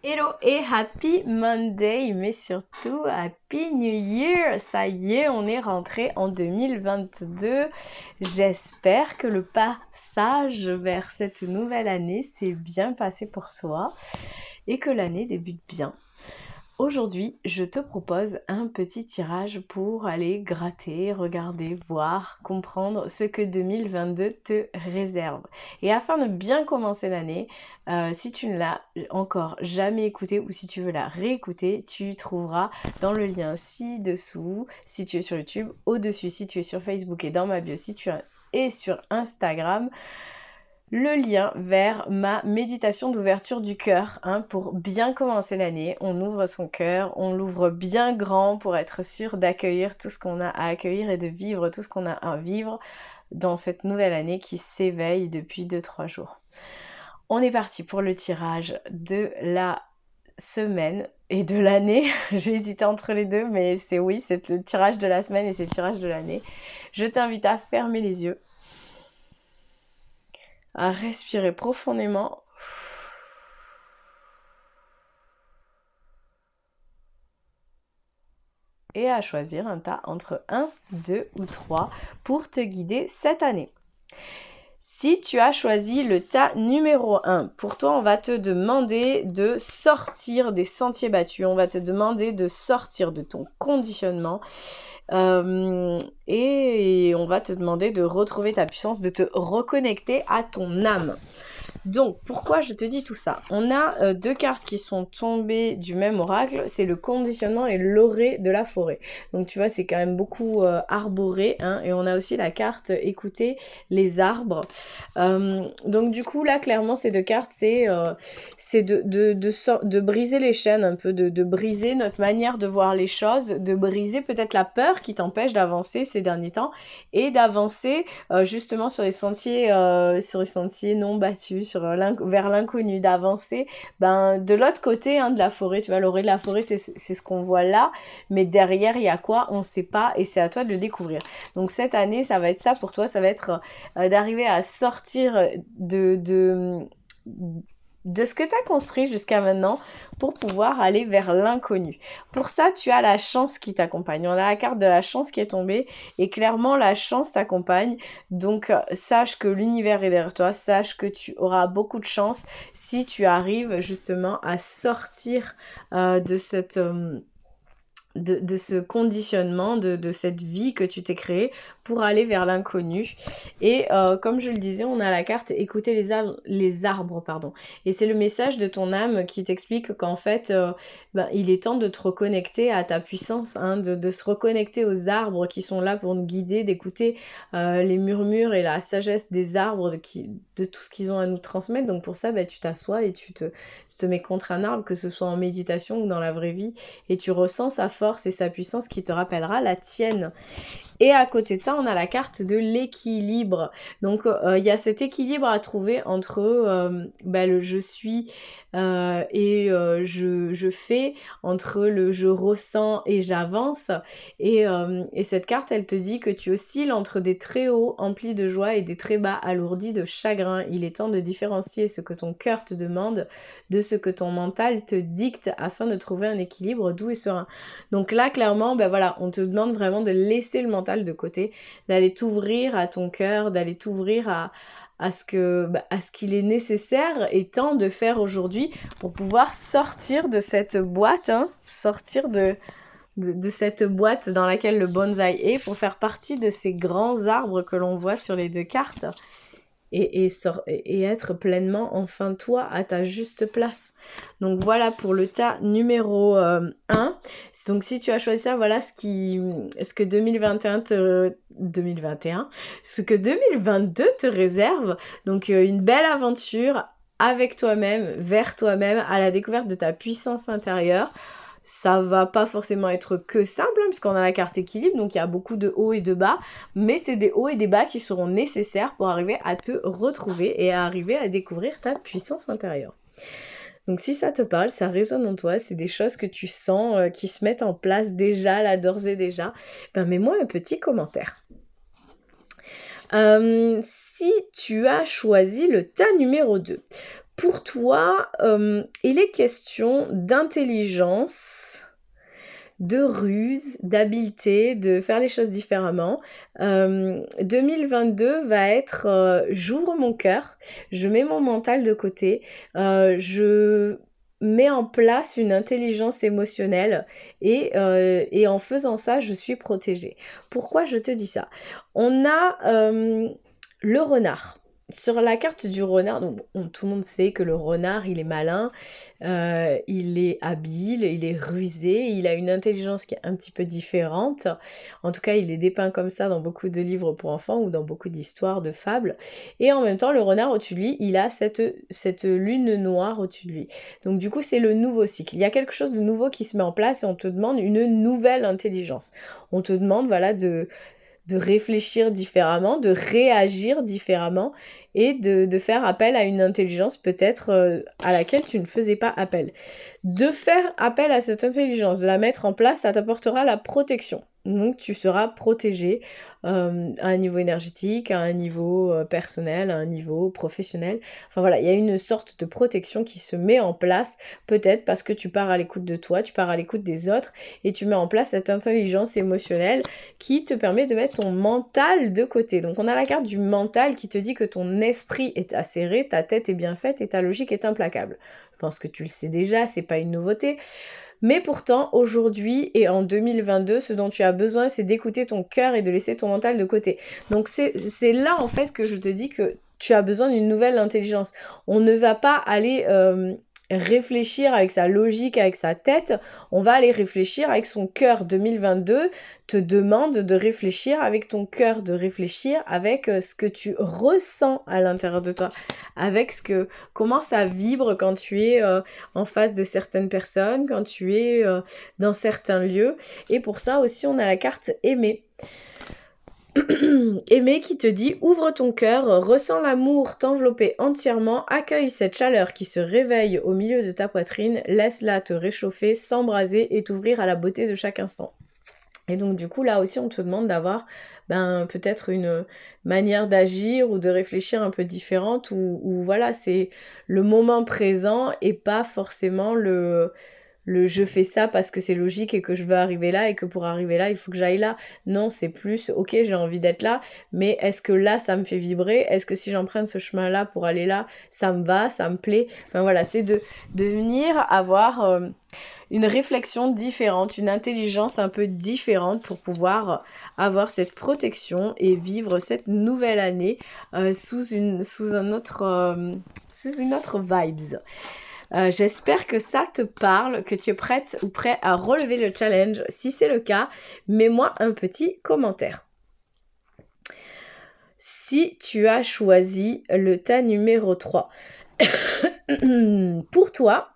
Hello et happy Monday, mais surtout happy New Year. Ça y est, on est rentré en 2022. J'espère que le passage vers cette nouvelle année s'est bien passé pour soi et que l'année débute bien. Aujourd'hui, je te propose un petit tirage pour aller gratter, regarder, voir, comprendre ce que 2022 te réserve. Et afin de bien commencer l'année, si tu ne l'as encore jamais écouté ou si tu veux la réécouter, tu trouveras dans le lien ci-dessous, si tu es sur YouTube, au-dessus si tu es sur Facebook et dans ma bio si tu es sur Instagram, le lien vers ma méditation d'ouverture du cœur, pour bien commencer l'année. On ouvre son cœur, on l'ouvre bien grand pour être sûr d'accueillir tout ce qu'on a à accueillir et de vivre tout ce qu'on a à vivre dans cette nouvelle année qui s'éveille depuis 2-3 jours. On est parti pour le tirage de la semaine et de l'année. J'ai hésité entre les deux, mais c'est le tirage de la semaine et c'est le tirage de l'année. Je t'invite à fermer les yeux, à respirer profondément et à choisir un tas entre 1, 2 ou 3 pour te guider cette année. Si tu as choisi le tas numéro 1, pour toi, on va te demander de sortir des sentiers battus, on va te demander de sortir de ton conditionnement et on va te demander de retrouver ta puissance, de te reconnecter à ton âme. Donc, pourquoi je te dis tout ça? On a deux cartes qui sont tombées du même oracle, c'est le conditionnement et l'orée de la forêt. Donc, tu vois, c'est quand même beaucoup arboré, et on a aussi la carte écouter les arbres. Donc, du coup, là, clairement, ces deux cartes, c'est de briser les chaînes un peu, de briser notre manière de voir les choses, de briser peut-être la peur qui t'empêche d'avancer ces derniers temps et d'avancer justement sur les sentiers non battus, vers l'inconnu, d'avancer de l'autre côté de la forêt. Tu vois, l'orée de la forêt, c'est ce qu'on voit là, mais derrière, il y a quoi? On ne sait pas et c'est à toi de le découvrir. Donc cette année, ça va être ça pour toi, ça va être d'arriver à sortir de ce que tu as construit jusqu'à maintenant pour pouvoir aller vers l'inconnu. Pour ça, tu as la chance qui t'accompagne. On a la carte de la chance qui est tombée et clairement, la chance t'accompagne. Donc, sache que l'univers est derrière toi. Sache que tu auras beaucoup de chance si tu arrives justement à sortir de cette... De ce conditionnement, de cette vie que tu t'es créée pour aller vers l'inconnu. Et comme je le disais, on a la carte écouter les arbres, pardon. Et c'est le message de ton âme qui t'explique qu'en fait, il est temps de te reconnecter à ta puissance, de se reconnecter aux arbres qui sont là pour nous guider, d'écouter les murmures et la sagesse des arbres, de tout ce qu'ils ont à nous transmettre. Donc pour ça, tu t'assois et tu te mets contre un arbre, que ce soit en méditation ou dans la vraie vie, et tu ressens sa force et sa puissance qui te rappellera la tienne. Et à côté de ça, on a la carte de l'équilibre. Donc, il y a cet équilibre à trouver entre le je suis et je fais, entre le je ressens et j'avance. Et cette carte, elle te dit que tu oscilles entre des très hauts emplis de joie et des très bas alourdis de chagrin. Il est temps de différencier ce que ton cœur te demande de ce que ton mental te dicte afin de trouver un équilibre doux et serein. Donc là, clairement, on te demande vraiment de laisser le mental de côté, d'aller t'ouvrir à ton cœur, d'aller t'ouvrir à ce qu'il est nécessaire et temps de faire aujourd'hui pour pouvoir sortir de cette boîte, sortir de cette boîte dans laquelle le bonsaï est, pour faire partie de ces grands arbres que l'on voit sur les deux cartes. Et être pleinement enfin toi à ta juste place. Donc voilà pour le tas numéro 1. Donc si tu as choisi ça, voilà ce que 2021 ce que 2022 te réserve. Donc une belle aventure avec toi-même, vers toi-même, à la découverte de ta puissance intérieure. Ça va pas forcément être que simple, puisqu'on a la carte équilibre, donc il y a beaucoup de hauts et de bas, mais c'est des hauts et des bas qui seront nécessaires pour arriver à te retrouver et à arriver à découvrir ta puissance intérieure. Donc si ça te parle, ça résonne en toi, c'est des choses que tu sens qui se mettent en place déjà, là, d'ores et déjà, mets-moi un petit commentaire. Si tu as choisi le tas numéro 2, Pour toi, il est question d'intelligence, de ruse, d'habileté, de faire les choses différemment. 2022 va être, j'ouvre mon cœur, je mets mon mental de côté, je mets en place une intelligence émotionnelle et en faisant ça, je suis protégée. Pourquoi je te dis ça? On a, le renard. Sur la carte du renard, donc tout le monde sait que le renard, il est malin, il est habile, il est rusé, il a une intelligence qui est un petit peu différente. En tout cas, il est dépeint comme ça dans beaucoup de livres pour enfants ou dans beaucoup d'histoires, de fables. Et en même temps, le renard au-dessus de lui, il a cette lune noire au-dessus de lui. Donc du coup, c'est le nouveau cycle. Il y a quelque chose de nouveau qui se met en place et on te demande une nouvelle intelligence. On te demande, voilà, de réfléchir différemment, de réagir différemment et de faire appel à une intelligence peut-être à laquelle tu ne faisais pas appel. De faire appel à cette intelligence, de la mettre en place, ça t'apportera la protection. Donc tu seras protégé à un niveau énergétique, à un niveau personnel, à un niveau professionnel. Enfin voilà, il y a une sorte de protection qui se met en place, peut-être parce que tu pars à l'écoute de toi, tu pars à l'écoute des autres, et tu mets en place cette intelligence émotionnelle qui te permet de mettre ton mental de côté. Donc on a la carte du mental qui te dit que ton esprit est acéré, ta tête est bien faite et ta logique est implacable. Je pense que tu le sais déjà, c'est pas une nouveauté. Mais pourtant, aujourd'hui et en 2022, ce dont tu as besoin, c'est d'écouter ton cœur et de laisser ton mental de côté. Donc c'est là, en fait, que je te dis que tu as besoin d'une nouvelle intelligence. On ne va pas aller réfléchir avec sa logique, avec sa tête. On va aller réfléchir avec son cœur. 2022 te demande de réfléchir avec ton cœur, de réfléchir avec ce que tu ressens à l'intérieur de toi, avec comment ça vibre quand tu es en face de certaines personnes, quand tu es dans certains lieux. Et pour ça aussi, on a la carte aimer. Aimer qui te dit ouvre ton cœur, ressens l'amour t'envelopper entièrement, accueille cette chaleur qui se réveille au milieu de ta poitrine, laisse-la te réchauffer, s'embraser et t'ouvrir à la beauté de chaque instant. Et donc du coup là aussi on te demande d'avoir peut-être une manière d'agir ou de réfléchir un peu différente ou voilà c'est le moment présent et pas forcément le je fais ça parce que c'est logique et que je veux arriver là et que pour arriver là il faut que j'aille là. Non, c'est plus ok j'ai envie d'être là, mais est-ce que là ça me fait vibrer? Est-ce que si j'emprunte ce chemin là pour aller là, ça me va, ça me plaît? Enfin voilà, c'est de venir avoir une réflexion différente, une intelligence un peu différente pour pouvoir avoir cette protection et vivre cette nouvelle année sous une autre vibes. J'espère que ça te parle, que tu es prête ou prêt à relever le challenge. Si c'est le cas, mets-moi un petit commentaire. Si tu as choisi le tas numéro 3, pour toi,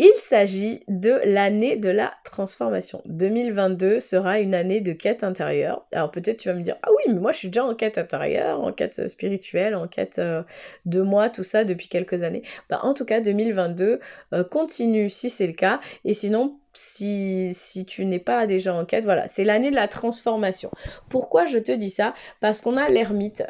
il s'agit de l'année de la transformation. 2022 sera une année de quête intérieure. Alors peut-être tu vas me dire, ah oui, mais moi je suis déjà en quête intérieure, en quête spirituelle, en quête de moi, tout ça depuis quelques années. En tout cas, 2022 continue si c'est le cas, et sinon, si tu n'es pas déjà en quête, voilà, c'est l'année de la transformation. Pourquoi je te dis ça? Parce qu'on a l'ermite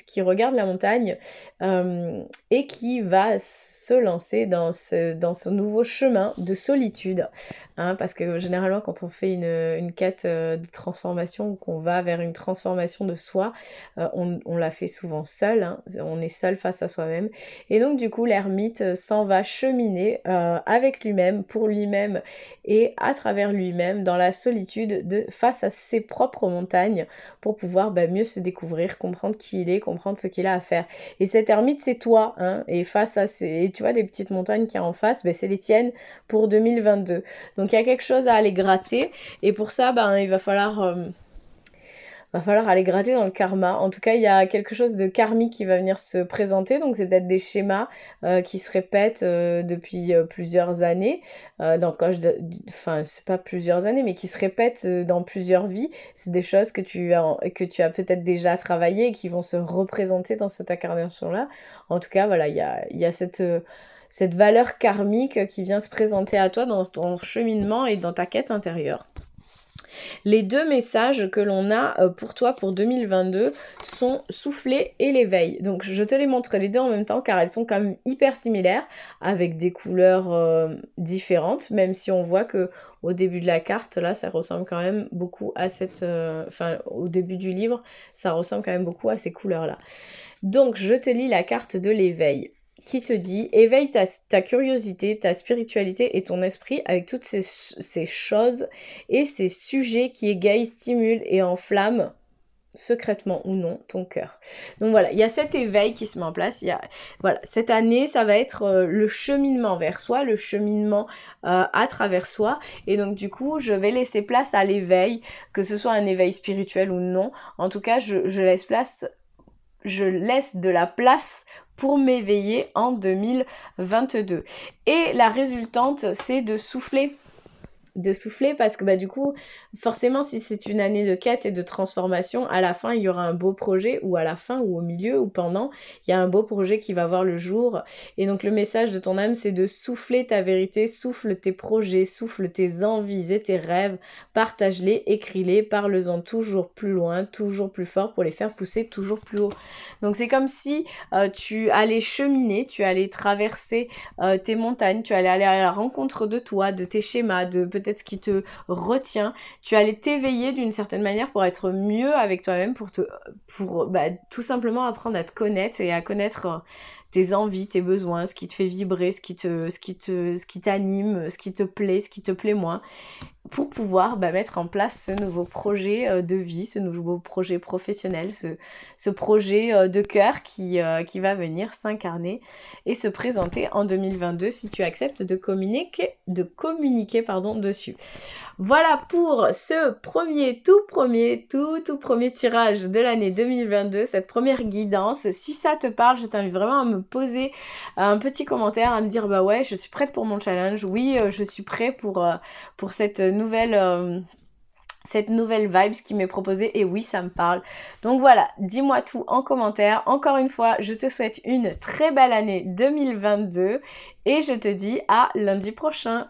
qui regarde la montagne et qui va se lancer dans ce nouveau chemin de solitude. Parce que généralement, quand on fait une quête de transformation ou qu'on va vers une transformation de soi, on la fait souvent seul. On est seul face à soi-même. Et donc, du coup, l'ermite s'en va cheminer avec lui-même, pour lui-même et à travers lui-même dans la solitude face à ses propres montagnes pour pouvoir mieux se découvrir, comprendre qui il est, comprendre ce qu'il a à faire. Et cet ermite, c'est toi, et face à et tu vois les petites montagnes qu'il y a en face, c'est les tiennes pour 2022. Donc il y a quelque chose à aller gratter, et pour ça, il va falloir aller gratter dans le karma. En tout cas, il y a quelque chose de karmique qui va venir se présenter. Donc, c'est peut-être des schémas qui se répètent depuis plusieurs années. C'est pas plusieurs années, mais qui se répètent dans plusieurs vies. C'est des choses que tu as peut-être déjà travaillé et qui vont se représenter dans cette incarnation-là. En tout cas, voilà, il y a cette valeur karmique qui vient se présenter à toi dans ton cheminement et dans ta quête intérieure. Les deux messages que l'on a pour toi pour 2022 sont souffler et l'éveil. Donc je te les montre les deux en même temps car elles sont quand même hyper similaires avec des couleurs différentes, même si on voit que au début de la carte, là, ça ressemble quand même beaucoup à cette... Enfin, au début du livre, ça ressemble quand même beaucoup à ces couleurs-là. Donc, je te lis la carte de l'éveil qui te dit « Éveille ta curiosité, ta spiritualité et ton esprit avec toutes ces choses et ces sujets qui égayent, stimulent et enflamment, secrètement ou non, ton cœur. » Donc voilà, il y a cet éveil qui se met en place. Voilà, cette année, ça va être le cheminement vers soi, le cheminement à travers soi. Et donc du coup, je vais laisser place à l'éveil, que ce soit un éveil spirituel ou non. En tout cas, je laisse de la place pour m'éveiller en 2022. Et la résultante, c'est de souffler parce que du coup forcément si c'est une année de quête et de transformation, à la fin il y aura un beau projet, ou à la fin ou au milieu ou pendant, il y a un beau projet qui va voir le jour. Et donc le message de ton âme, c'est de souffler ta vérité, souffle tes projets, souffle tes envies et tes rêves, partage-les, écris-les, parle-en toujours plus loin, toujours plus fort pour les faire pousser toujours plus haut. Donc c'est comme si tu allais cheminer, tu allais traverser tes montagnes, tu allais aller à la rencontre de toi, de tes schémas, de peut-être ce qui te retient. Tu allais t'éveiller d'une certaine manière pour être mieux avec toi-même, pour tout simplement apprendre à te connaître et à connaître tes envies, tes besoins, ce qui te fait vibrer, ce qui t'anime, ce qui te plaît moins, pour pouvoir mettre en place ce nouveau projet de vie, ce nouveau projet professionnel, ce projet de cœur qui va venir s'incarner et se présenter en 2022 si tu acceptes de communiquer dessus. Voilà pour ce tout premier tirage de l'année 2022, cette première guidance. Si ça te parle, je t'invite vraiment à me poser un petit commentaire, à me dire bah ouais, je suis prête pour mon challenge, oui, je suis prête pour cette nouvelle vibes qui m'est proposée, et oui, ça me parle. Donc voilà, dis-moi tout en commentaire. Encore une fois, je te souhaite une très belle année 2022 et je te dis à lundi prochain.